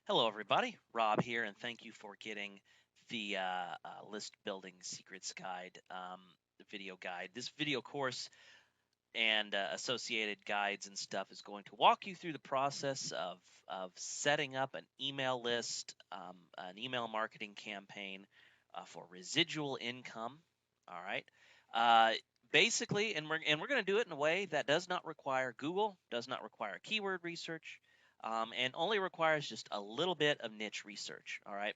Hello, everybody. Rob here, and thank you for getting the list building secrets guide video guide. This video course and associated guides and stuff is going to walk you through the process of setting up an email list, an email marketing campaign for residual income. All right. Uh, Basically, and we're going to do it in a way that does not require Google, does not require keyword research, and only requires just a little bit of niche research. All right.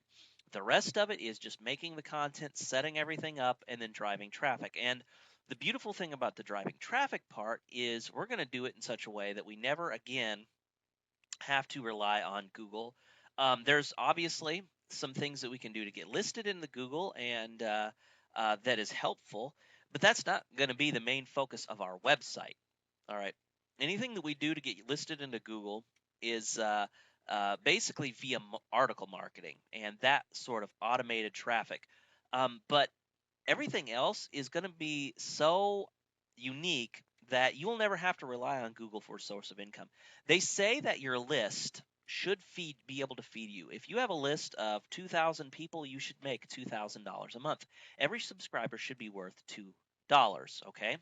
The rest of it is just making the content, setting everything up, and then driving traffic. And the beautiful thing about the driving traffic part is we're going to do it in such a way that we never again have to rely on Google. There's obviously some things that we can do to get listed in the Google, and that is helpful, but that's not going to be the main focus of our website. All right. Anything that we do to get listed into Google is basically via article marketing and that sort of automated traffic. But everything else is going to be so unique that you will never have to rely on Google for a source of income. They say that your list should be able to feed you. If you have a list of 2,000 people, you should make $2,000 a month. Every subscriber should be worth $2, okay?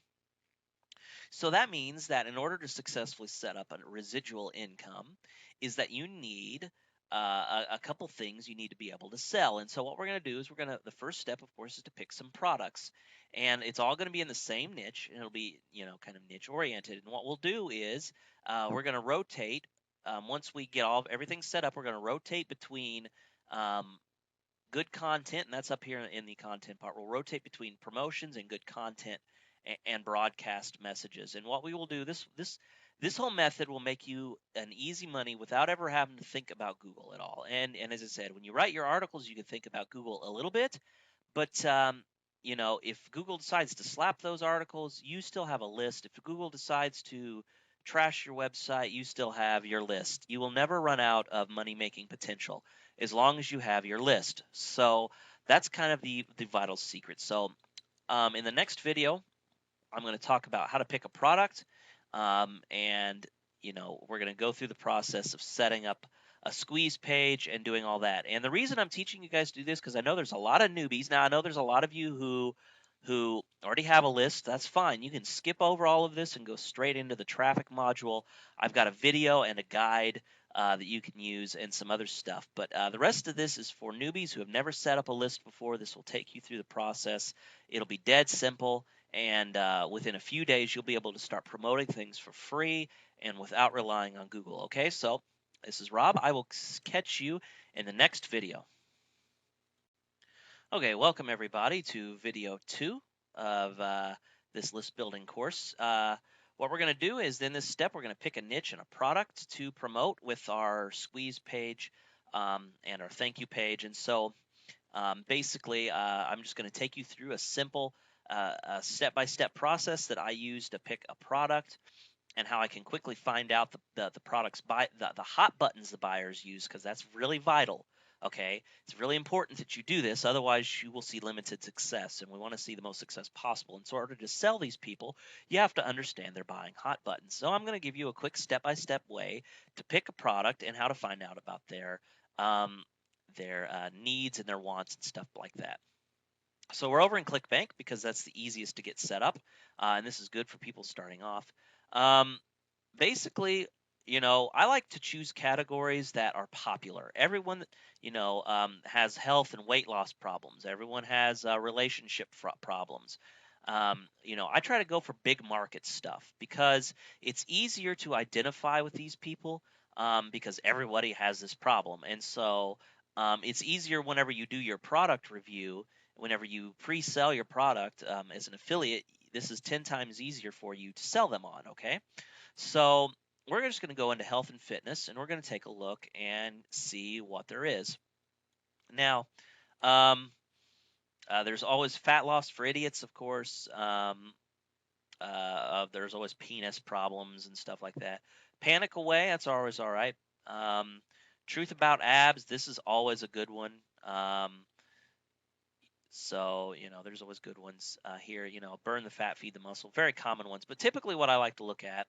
So that means that in order to successfully set up a residual income is that you need a couple things you need to be able to sell. And so what we're going to do is the first step, of course, is to pick some products. And it's all going to be in the same niche, and it'll be, kind of niche oriented. And what we'll do is we're going to rotate. Once we get everything set up, we're going to rotate between um, good content, and that's up here in the content part. We'll rotate between promotions and good content and broadcast messages. And what we will do, this whole method will make you an easy money without ever having to think about Google at all. And as I said, when you write your articles, you can think about Google a little bit, but if Google decides to slap those articles, you still have a list. If Google decides to trash your website, you still have your list. You will never run out of money making potential as long as you have your list. So that's kind of the vital secret. So in the next video, I'm going to talk about how to pick a product, and we're going to go through the process of setting up a squeeze page and doing all that. And the reason I'm teaching you guys to do this because I know there's a lot of newbies. Now I know there's a lot of you who already have a list. That's fine. You can skip over all of this and go straight into the traffic module. I've got a video and a guide that you can use and some other stuff. But the rest of this is for newbies who have never set up a list before. This will take you through the process. It'll be dead simple, and within a few days, you'll be able to start promoting things for free and without relying on Google. Okay, so this is Rob. I will catch you in the next video. Okay, welcome everybody to video 2 of this list building course. What we're going to do is in this step, we're going to pick a niche and a product to promote with our squeeze page and our thank you page. And so basically, I'm just going to take you through a simple step-by-step process that I use to pick a product and how I can quickly find out the products the hot buttons the buyers use, because that's really vital. Okay, it's really important that you do this, otherwise you will see limited success, and we want to see the most success possible. And so in order to sell these people, you have to understand they're buying hot buttons. So I'm going to give you a quick step-by-step way to pick a product and how to find out about um, their needs and their wants and stuff like that. So we're over in ClickBank because that's the easiest to get set up, and this is good for people starting off. Um, Basically, I like to choose categories that are popular. Everyone, has health and weight loss problems. Everyone has relationship problems. I try to go for big market stuff because it's easier to identify with these people, because everybody has this problem. And so it's easier whenever you do your product review, whenever you pre-sell your product as an affiliate, this is 10 times easier for you to sell them on, okay? So we're just going to go into health and fitness, and we're going to take a look and see what there is. Now, um, there's always fat loss for idiots, of course. There's always penis problems and stuff like that. Panic away, that's always all right. Um, Truth about abs, this is always a good one. So, there's always good ones here. Burn the fat, feed the muscle, very common ones. But typically, what I like to look at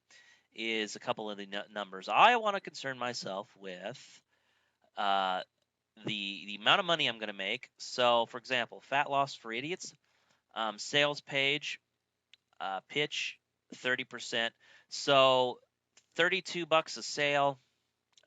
is a couple of the numbers. I want to concern myself with uh, the amount of money I'm going to make. So, for example, Fat Loss for Idiots, sales page, pitch, 30%. So, $32 a sale.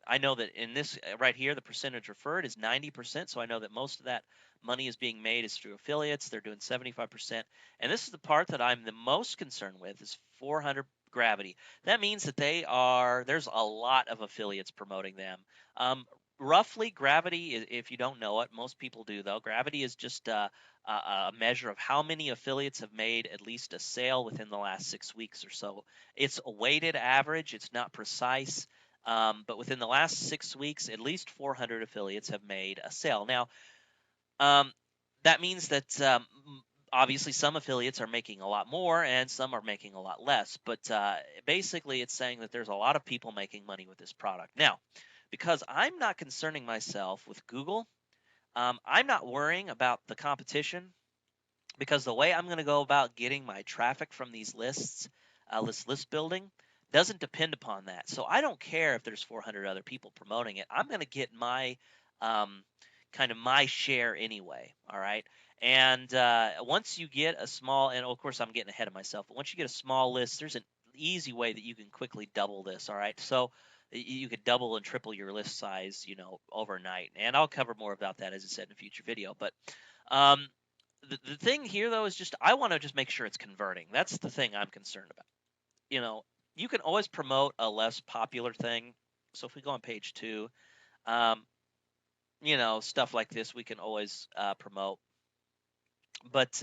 I know that in this right here, the percentage referred is 90%. So I know that most of that money is being made is through affiliates. They're doing 75%. And this is the part that I'm the most concerned with is 400 Gravity. That means that there's a lot of affiliates promoting them. Um, Roughly, Gravity, if you don't know it, most people do though. Gravity is just a measure of how many affiliates have made at least a sale within the last 6 weeks or so. It's a weighted average. It's not precise. But within the last 6 weeks, at least 400 affiliates have made a sale. Now, um, that means that obviously some affiliates are making a lot more and some are making a lot less. But basically, it's saying that there's a lot of people making money with this product. Now, because I'm not concerning myself with Google, I'm not worrying about the competition because the way I'm going to go about getting my traffic from these lists, list building, doesn't depend upon that. So I don't care if there's 400 other people promoting it. I'm going to get my um, kind of my share anyway. All right. And once you get a small, and of course I'm getting ahead of myself, but once you get a small list, there's an easy way that you can quickly double this. All right. So you could double and triple your list size, overnight. And I'll cover more about that, as I said, in a future video. But um, the thing here though is just I want to just make sure it's converting. That's the thing I'm concerned about. You know, you can always promote a less popular thing. So if we go on page 2, um, stuff like this we can always promote. But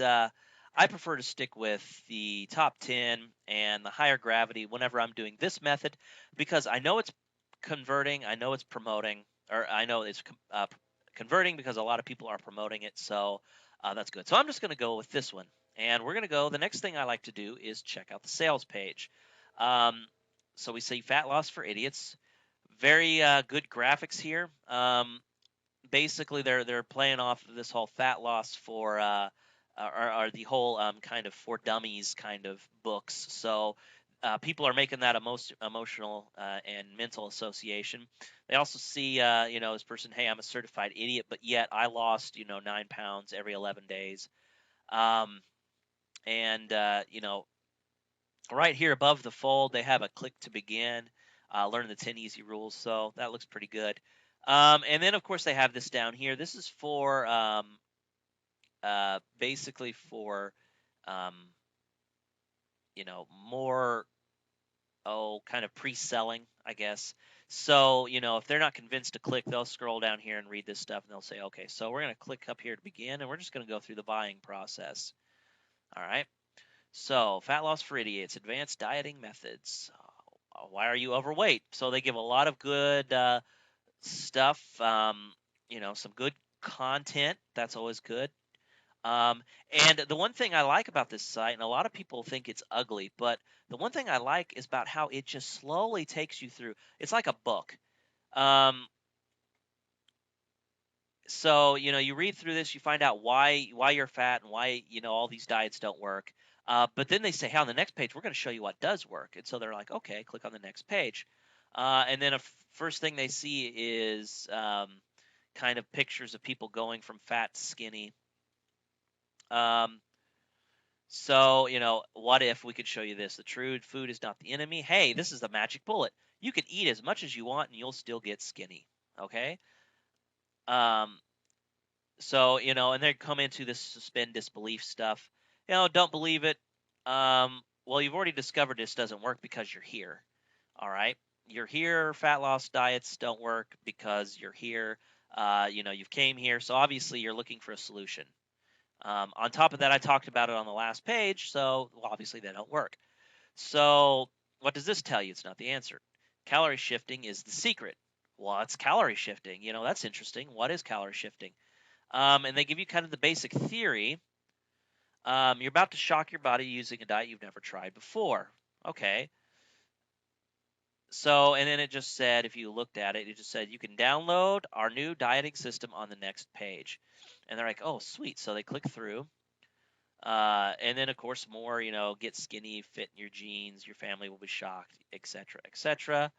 I prefer to stick with the top 10 and the higher gravity whenever I'm doing this method because I know it's converting, I know it's promoting, or I know it's converting because a lot of people are promoting it. So that's good. So I'm just going to go with this one. And we're going to go. The next thing I like to do is check out the sales page. Um, so we see Fat Loss for Idiots. Very good graphics here. Basically, they're playing off of this whole fat loss for or the whole kind of for dummies kind of books. So people are making that a most emotional and mental association. They also see this person, hey, I'm a certified idiot, but yet I lost 9 pounds every 11 days. Um, and right here above the fold, they have a click to begin. Learn the 10 easy rules. So that looks pretty good. And then, of course, they have this down here. This is for basically for, um, more, kind of pre selling, I guess. So, if they're not convinced to click, they'll scroll down here and read this stuff and they'll say, okay, so we're going to click up here to begin and we're just going to go through the buying process. All right. So, fat loss for idiots, advanced dieting methods. Why are you overweight? So they give a lot of good stuff. Some good content. That's always good. And the one thing I like about this site, and a lot of people think it's ugly, but the one thing I like is about how it just slowly takes you through. It's like a book. Um, so you read through this, you find out why you're fat and why all these diets don't work. But then they say, hey, on the next page, we're going to show you what does work. And so they're like, okay, click on the next page. And then a first thing they see is kind of pictures of people going from fat to skinny. Um, so, what if we could show you this? The true food is not the enemy. Hey, this is the magic bullet. You can eat as much as you want and you'll still get skinny. Okay. Um, So, and they come into this suspend disbelief stuff. Don't believe it. Well, you've already discovered this doesn't work because you're here. All right. You're here. Fat loss diets don't work because you're here. You've came here. So obviously you're looking for a solution. On top of that, I talked about it on the last page. So obviously they don't work. So what does this tell you? It's not the answer. Calorie shifting is the secret. Well, it's calorie shifting. That's interesting. What is calorie shifting? And they give you kind of the basic theory. You're about to shock your body using a diet you've never tried before. Okay. So, and then it just said, if you looked at it, it just said you can download our new dieting system on the next page. And they're like, oh, sweet. So they click through. And then, of course, more, get skinny, fit in your jeans, your family will be shocked, etc., etc.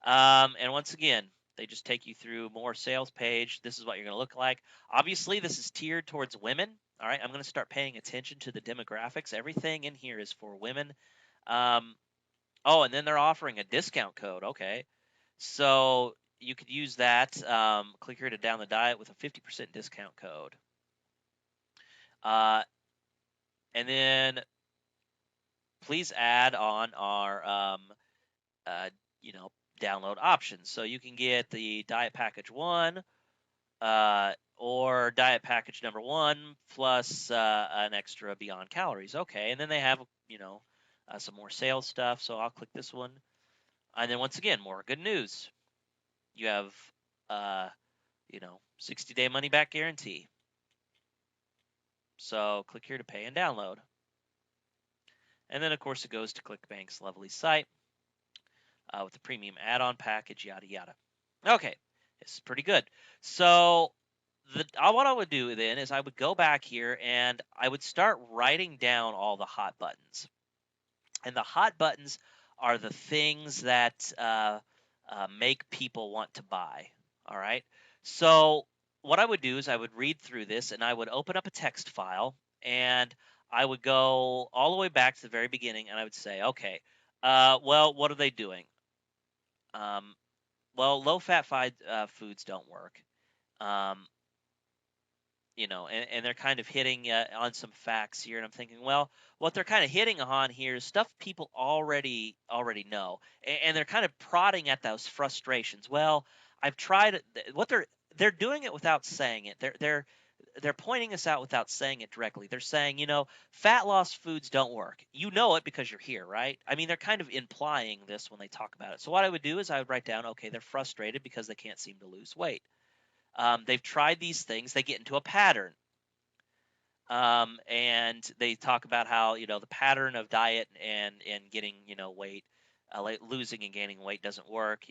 And once again, They just take you through more sales page. This is what you're going to look like. Obviously, this is tiered towards women. All right, I'm going to start paying attention to the demographics. Everything in here is for women. Oh, and then they're offering a discount code. Okay, so you could use that. Click here to down the diet with a 50% discount code. And then please add on our download options. So you can get the diet package 1 or diet package number 1 plus an extra Beyond Calories. Okay, and then they have some more sales stuff. So I'll click this one, and then once again, more good news. You have 60-day money back guarantee. So click here to pay and download. And then, of course, it goes to ClickBank's lovely site with the premium add-on package, yada, yada. Okay, this is pretty good. So what I would do then is I would go back here and I would start writing down all the hot buttons. And the hot buttons are the things that make people want to buy. All right. So what I would do is I would read through this and I would open up a text file and I would go all the way back to the very beginning and I would say, okay, well, what are they doing? Well, low-fat foods don't work. And they're kind of hitting on some facts here, and I'm thinking, well, what they're kind of hitting on here is stuff people already know, and they're kind of prodding at those frustrations. Well, I've tried what they're doing it without saying it. They're pointing us out without saying it directly. They're saying, fat loss foods don't work. You know it because you're here, right? I mean, they're kind of implying this when they talk about it. So what I would do is I would write down, okay, they're frustrated because they can't seem to lose weight. They've tried these things. They get into a pattern. And they talk about how, the pattern of diet and getting, weight, losing and gaining weight doesn't work,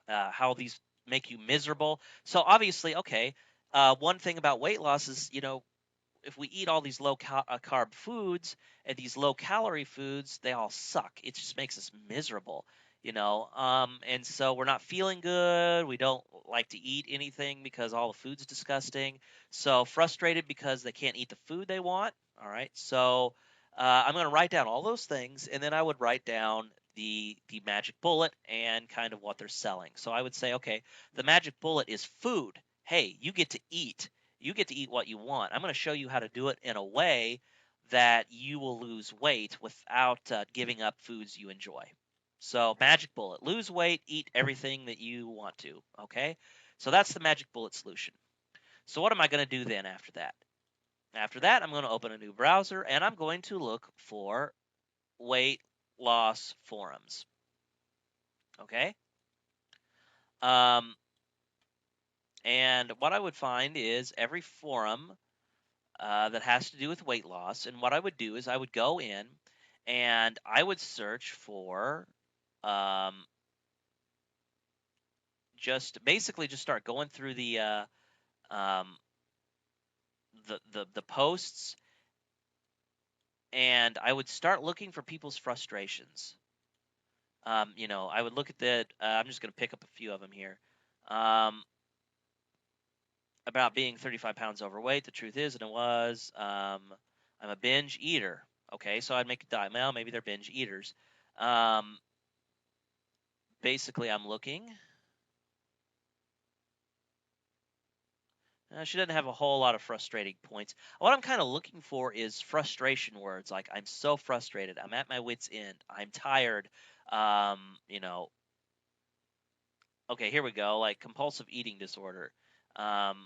how these make you miserable. So obviously, okay, one thing about weight loss is, if we eat all these low carb foods and these low calorie foods, they all suck. It just makes us miserable, and so we're not feeling good. We don't like to eat anything because all the food's disgusting. So frustrated because they can't eat the food they want. All right. So I'm going to write down all those things, and then I would write down the magic bullet and kind of what they're selling. So I would say, okay, the magic bullet is food. Hey, you get to eat. You get to eat what you want. I'm going to show you how to do it in a way that you will lose weight without giving up foods you enjoy. So magic bullet, lose weight, eat everything that you want to, okay? So that's the magic bullet solution. So what am I going to do then after that? After that, I'm going to open a new browser and I'm going to look for weight loss forums, okay? And what I would find is every forum that has to do with weight loss. And what I would do is I would go in and I would search for just start going through the posts, and I would start looking for people's frustrations. I would look at the. I'm just going to pick up a few of them here. About being 35 pounds overweight. The truth is, and it was, I'm a binge eater. Okay, so I'd make a diet. Well, maybe they're binge eaters. Basically, I'm looking. She doesn't have a whole lot of frustrating points. What I'm kind of looking for is frustration words, like I'm so frustrated, I'm at my wit's end, I'm tired. Okay, here we go, like compulsive eating disorder. Around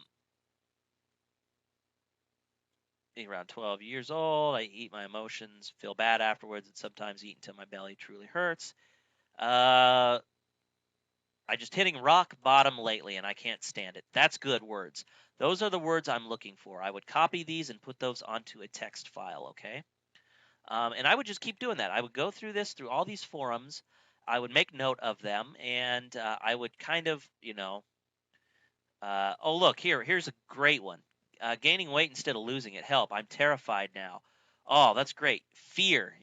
12 years old, I eat my emotions, feel bad afterwards, and sometimes eat until my belly truly hurts. I just hitting rock bottom lately, and I can't stand it. That's good words. Those are the words I'm looking for. I would copy these and put those onto a text file, okay? And I would just keep doing that. I would go through through all these forums. I would make note of them, and I would kind of, oh, look, here's a great one. Gaining weight instead of losing it. Help, I'm terrified now. Oh, that's great. Fear,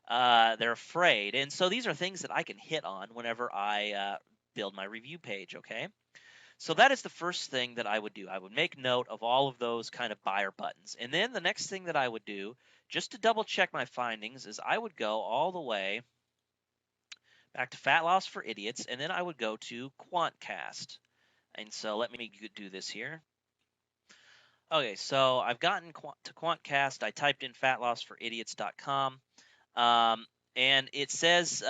they're afraid. And so these are things that I can hit on whenever I build my review page, okay? So that is the first thing that I would do. I would make note of all of those kind of buyer buttons. And then the next thing that I would do, just to double check my findings, is I would go all the way back to Fat Loss for Idiots, and then I would go to Quantcast. And so let me do this here. Okay, so I've gotten to Quantcast. I typed in fatlossforidiots.com, and it says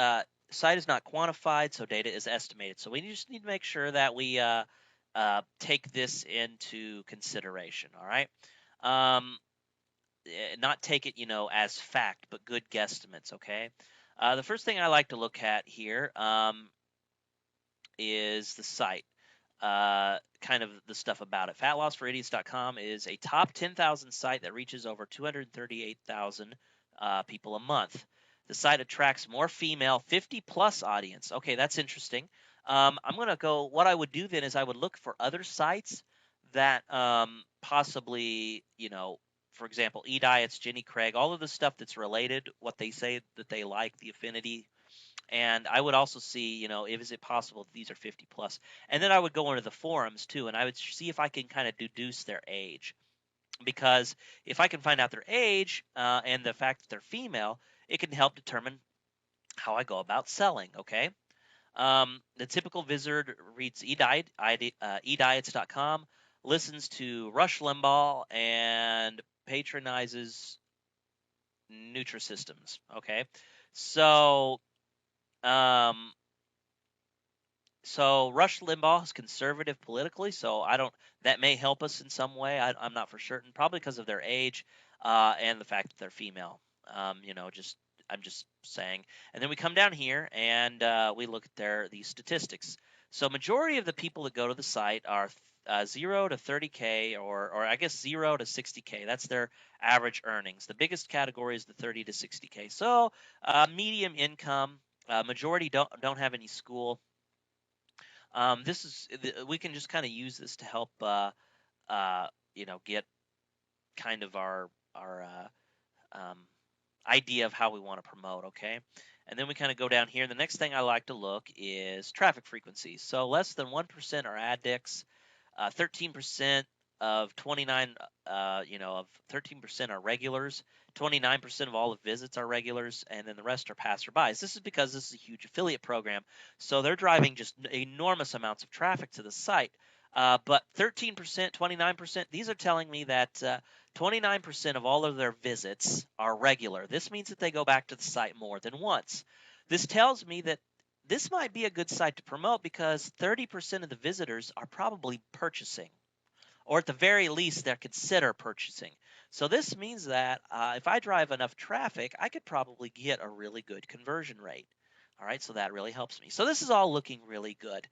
site is not quantified, so data is estimated. So we just need to make sure that we take this into consideration. All right, not take it, as fact, but good guesstimates. Okay. The first thing I like to look at here is the site. Kind of the stuff about it. FatLossForIdiots.com is a top 10,000 site that reaches over 238,000 people a month. The site attracts more female 50 plus audience. Okay, that's interesting. I'm going to go, what I would do then is I would look for other sites that possibly, for example, eDiets, Jenny Craig, all of the stuff that's related, what they say that they like, the affinity. And I would also see, if is it possible that these are 50 plus. And then I would go into the forums too, and I would see if I can kind of deduce their age. Because if I can find out their age and the fact that they're female, it can help determine how I go about selling, okay? The typical visitor reads eDiets.com, listens to Rush Limbaugh, and patronizes Nutrisystems, okay? So Rush Limbaugh is conservative politically, so that may help us in some way. I'm not for certain, probably because of their age and the fact that they're female. I'm just saying. And then we come down here and we look at these statistics. So majority of the people that go to the site are 0 to 30K or I guess 0 to 60K. That's their average earnings. The biggest category is the 30 to 60K. So medium income. Majority don't have any school. We can just kind of use this to help get kind of our idea of how we want to promote, okay? And then we kind of go down here. The next thing I like to look is traffic frequency. So less than 1% are addicts, 13% of 29, of 13% are regulars, 29% of all the visits are regulars, and then the rest are passerbys. This is because this is a huge affiliate program, so they're driving just enormous amounts of traffic to the site. But 13%, 29%, these are telling me that 29% of all of their visits are regular. This means that they go back to the site more than once. This tells me that this might be a good site to promote because 30% of the visitors are probably purchasing, or at the very least, they're consider purchasing. So this means that if I drive enough traffic, I could probably get a really good conversion rate. All right, so that really helps me. So this is all looking really good.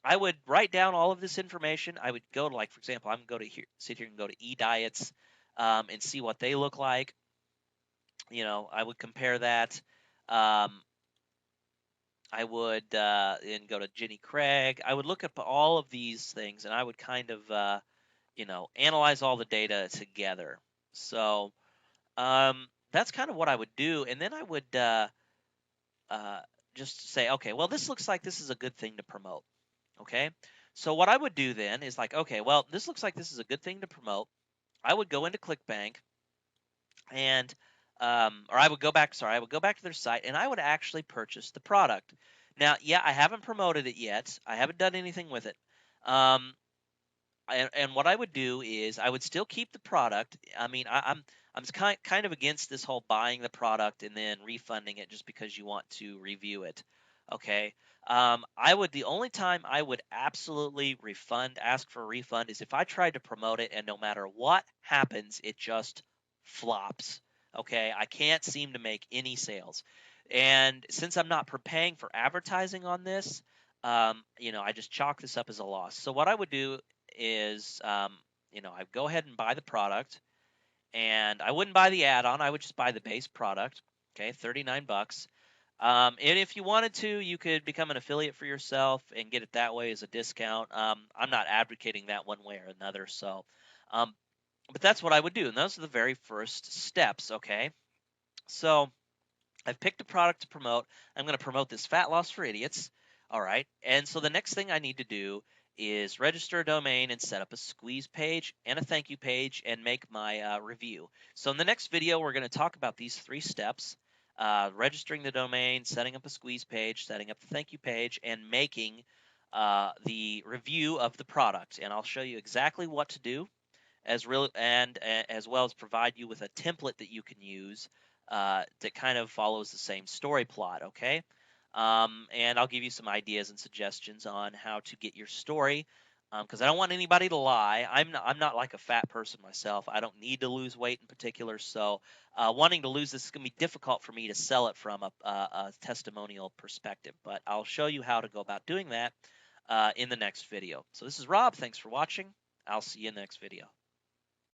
I would write down all of this information. I would go to, like, for example, I'm going to sit here and go to eDiets and see what they look like. I would compare that. I would and go to Jenny Craig. I would look up all of these things, and I would kind of, analyze all the data together. So that's kind of what I would do, and then I would just say, okay, well, this looks like this is a good thing to promote. Okay, so what I would do then is like, okay, well, this looks like this is a good thing to promote. I would go into ClickBank, and or I would go back. Sorry, I would go back to their site, and I would actually purchase the product. Now, yeah, I haven't promoted it yet. I haven't done anything with it. And what I would do is I would still keep the product. I mean, I'm kind of against this whole buying the product and then refunding it just because you want to review it. Okay. The only time I would absolutely ask for a refund is if I tried to promote it and no matter what happens, it just flops. Okay. I can't seem to make any sales. And since I'm not paying for advertising on this, I just chalk this up as a loss. So what I would do is, I'd go ahead and buy the product, and I wouldn't buy the add-on. I would just buy the base product. Okay, $39. And if you wanted to, you could become an affiliate for yourself and get it that way as a discount. I'm not advocating that one way or another. So, but that's what I would do, and those are the very first steps. Okay, so I've picked a product to promote. I'm going to promote this Fat Loss for Idiots. All right. And so the next thing I need to do is register a domain and set up a squeeze page and a thank you page and make my review. So in the next video, we're going to talk about these 3 steps: registering the domain, setting up a squeeze page, setting up the thank you page, and making the review of the product. And I'll show you exactly what to do, as well as provide you with a template that you can use that kind of follows the same story plot. Okay. And I'll give you some ideas and suggestions on how to get your story, because I don't want anybody to lie. I'm not like a fat person myself. I don't need to lose weight in particular, so wanting to lose this is going to be difficult for me to sell it from a testimonial perspective. But I'll show you how to go about doing that in the next video. So this is Rob. Thanks for watching. I'll see you in the next video.